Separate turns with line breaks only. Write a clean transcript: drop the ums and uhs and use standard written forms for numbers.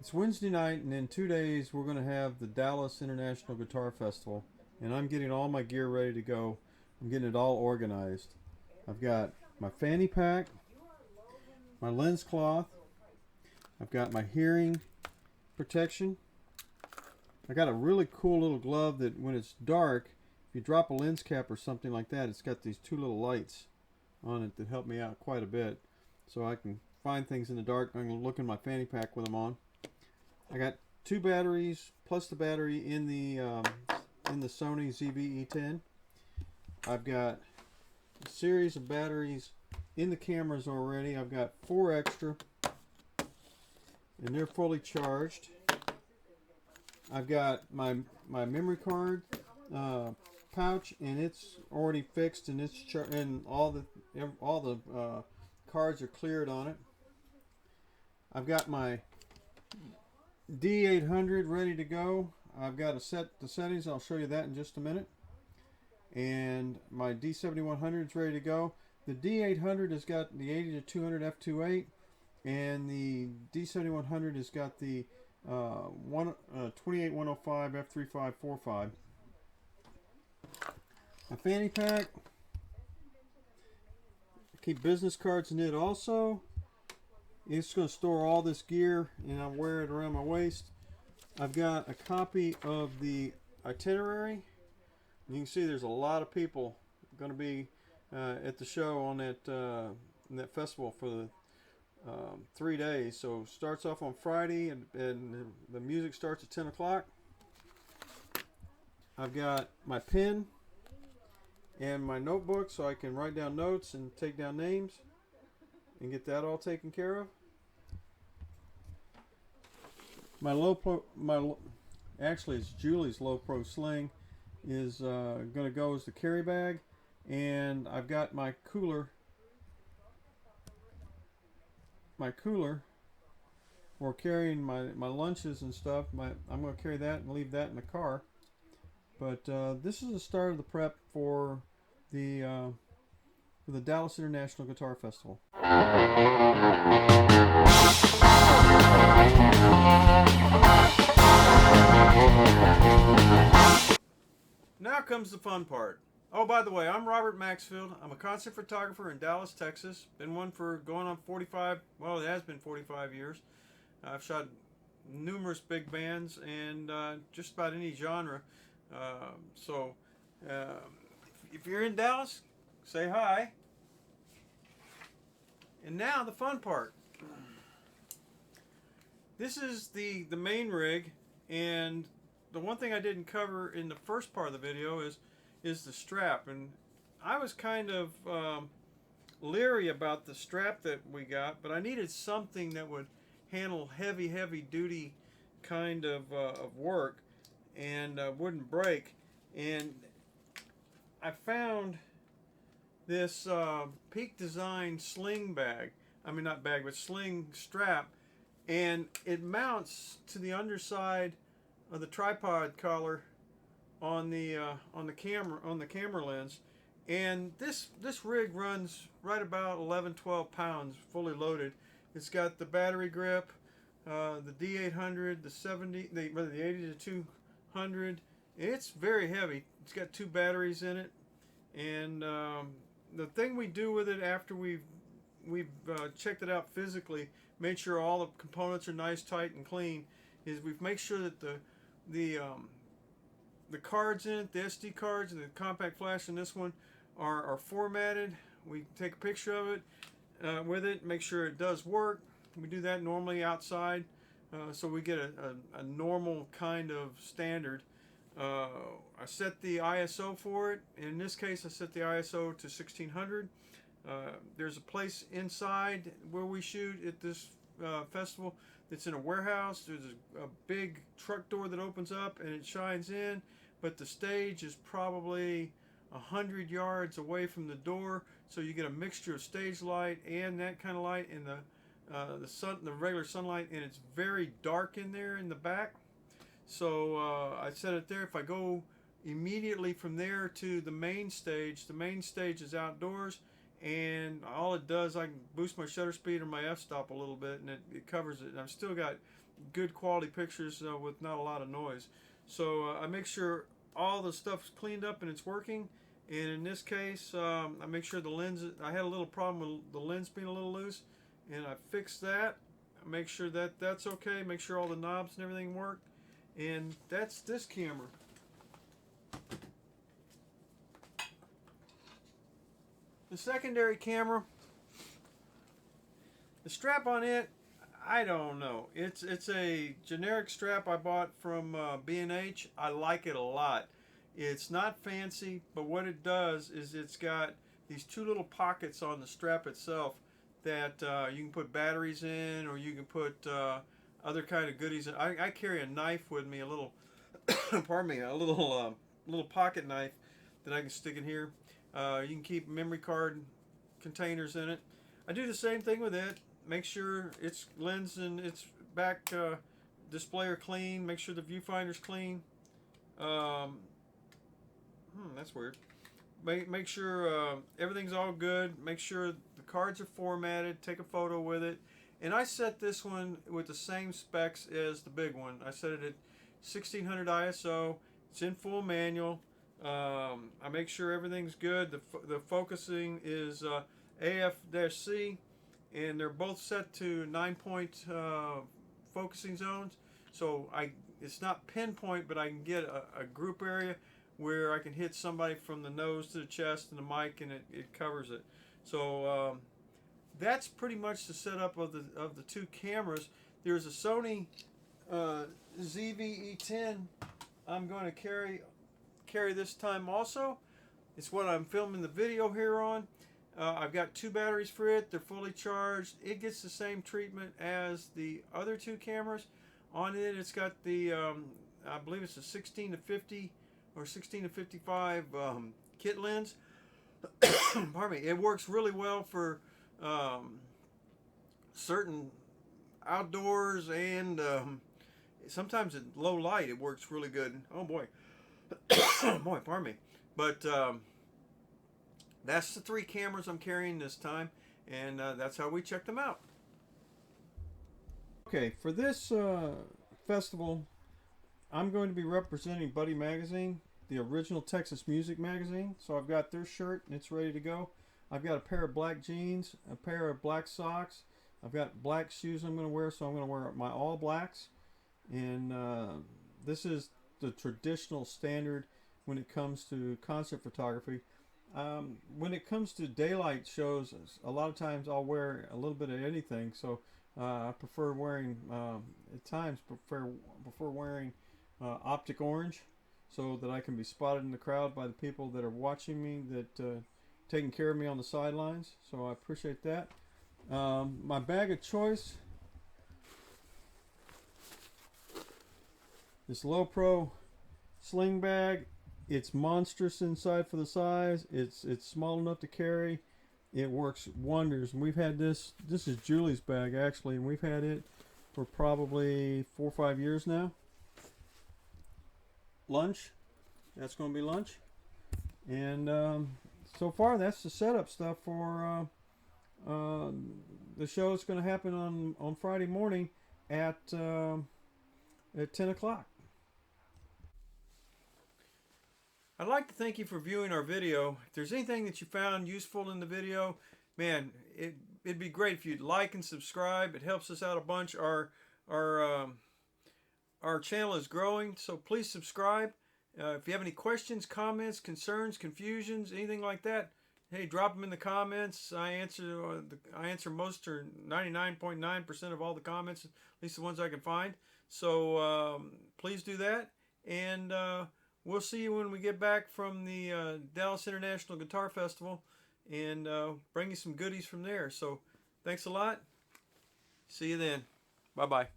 It's Wednesday night, and in 2 days we're going to have the Dallas International Guitar Festival, and I'm getting all my gear ready to go. I'm getting it all organized. I've got my fanny pack, my lens cloth, I've got my hearing protection. I got a really cool little glove that when it's dark, if you drop a lens cap or something like that, it's got these two little lights on it that help me out quite a bit. So I can find things in the dark. I'm going to look in my fanny pack with them on. I got two batteries plus the battery in the Sony ZV-E10. I've got a series of batteries in the cameras already. I've got four extra, and they're fully charged. I've got my memory card pouch, and it's already fixed, and and all the cards are cleared on it. I've got my D800 ready to go. I've got to set the settings. I'll show you that in just a minute. And my D7100 is ready to go. The D800 has got the 80 to 200 f2.8, and the D7100 has got the 28105 f3545. My fanny pack. I keep business cards in it also. It's going to store all this gear, and I wear it around my waist. I've got a copy of the itinerary. You can see there's a lot of people going to be at the show on that festival for the 3 days. So it starts off on Friday, and the music starts at 10 o'clock. I've got my pen and my notebook so I can write down notes and take down names and get that all taken care of. Actually it's Julie's low pro sling is going to go as the carry bag, and I've got my cooler for carrying my lunches and stuff. I'm going to carry that and leave that in the car. But this is the start of the prep for the Dallas International Guitar Festival. Now comes the fun part. Oh, by the way, I'm Robert Maxfield. I'm a concert photographer in Dallas, Texas. Been one for going on 45, well, it has been 45 years. I've shot numerous big bands and just about any genre. So, if you're in Dallas, say hi. And now the fun part. This is the main rig, and the one thing I didn't cover in the first part of the video is the strap. And I was kind of leery about the strap that we got, but I needed something that would handle heavy duty kind of work and wouldn't break. And I found this Peak Design sling bag. I mean, not bag, but sling strap, and it mounts to the underside of the tripod collar on the camera lens. And this rig runs right about 11-12 pounds fully loaded. It's got the battery grip, the D800, the 80 to 200. It's very heavy. It's got two batteries in it, and the thing we do with it after we've checked it out physically, made sure all the components are nice, tight, and clean, is we've made sure that the cards in it, the SD cards and the compact flash in this one are formatted. We take a picture of it with it, make sure it does work. We do that normally outside, so we get a normal kind of standard. I set the ISO for it. In this case, I set the ISO to 1600. There's a place inside where we shoot at this festival that's in a warehouse. There's a big truck door that opens up and it shines in, but the stage is probably 100 yards away from the door, so you get a mixture of stage light and that kind of light and the regular sunlight, and it's very dark in there in the back. So I set it there. If I go immediately from there to the main stage is outdoors, and all it does, I can boost my shutter speed or my f-stop a little bit, and it covers it. And I've still got good quality pictures with not a lot of noise. So I make sure all the stuff's cleaned up and it's working. And in this case, I make sure the lens, I had a little problem with the lens being a little loose, and I fixed that. I make sure that that's okay, make sure all the knobs and everything work. And that's this camera. The secondary camera, the strap on it, I don't know. It's a generic strap I bought from B&H. I like it a lot. It's not fancy, but what it does is it's got these two little pockets on the strap itself that you can put batteries in, or you can put other kind of goodies in. I carry a knife with me, a little, pardon me, a little pocket knife that I can stick in here. You can keep memory card containers in it. I do the same thing with it. Make sure its lens and its back display are clean. Make sure the viewfinder's clean. That's weird. Make sure everything's all good. Make sure the cards are formatted. Take a photo with it. And I set this one with the same specs as the big one. I set it at 1600 ISO. It's in full manual. I make sure everything's good. The focusing is AF-C, and they're both set to 9-point focusing zones. So it's not pinpoint, but I can get a group area where I can hit somebody from the nose to the chest and the mic, and it covers it. So that's pretty much the setup of the two cameras. There's a Sony ZV-E10 I'm going to carry this time also. It's what I'm filming the video here on. I've got two batteries for it. They're fully charged. It gets the same treatment as the other two cameras. On it, it's got the I believe it's a 16 to 50 or 16 to 55 kit lens. Pardon me. It works really well for certain outdoors, and sometimes at low light it works really good. Oh boy. Boy, pardon me. But that's the three cameras I'm carrying this time, and that's how we check them out. Okay, for this festival, I'm going to be representing Buddy Magazine, the original Texas music magazine. So I've got their shirt and it's ready to go. I've got a pair of black jeans, a pair of black socks. I've got black shoes I'm going to wear, so I'm going to wear my all blacks. And this is the traditional standard when it comes to concert photography. When it comes to daylight shows, a lot of times I'll wear a little bit of anything. So I prefer wearing, at times, prefer wearing optic orange, so that I can be spotted in the crowd by the people that are watching me, that taking care of me on the sidelines. So I appreciate that. My bag of choice, this Lowepro sling bag. It's monstrous inside for the size. It's small enough to carry. It works wonders. And we've had this is Julie's bag actually, and we've had it for probably 4 or 5 years now. Lunch, that's going to be lunch. And so far that's the setup stuff for the show. It's going to happen on Friday morning at 10 o'clock. I'd like to thank you for viewing our video. If there's anything that you found useful in the video, man, it'd be great if you'd like and subscribe. It helps us out a bunch. Our channel is growing, so please subscribe. If you have any questions, comments, concerns, confusions, anything like that, hey, drop them in the comments. I answer most or 99.9% of all the comments, at least the ones I can find. So please do that, and we'll see you when we get back from the Dallas International Guitar Festival, and bring you some goodies from there. So thanks a lot. See you then. Bye-bye.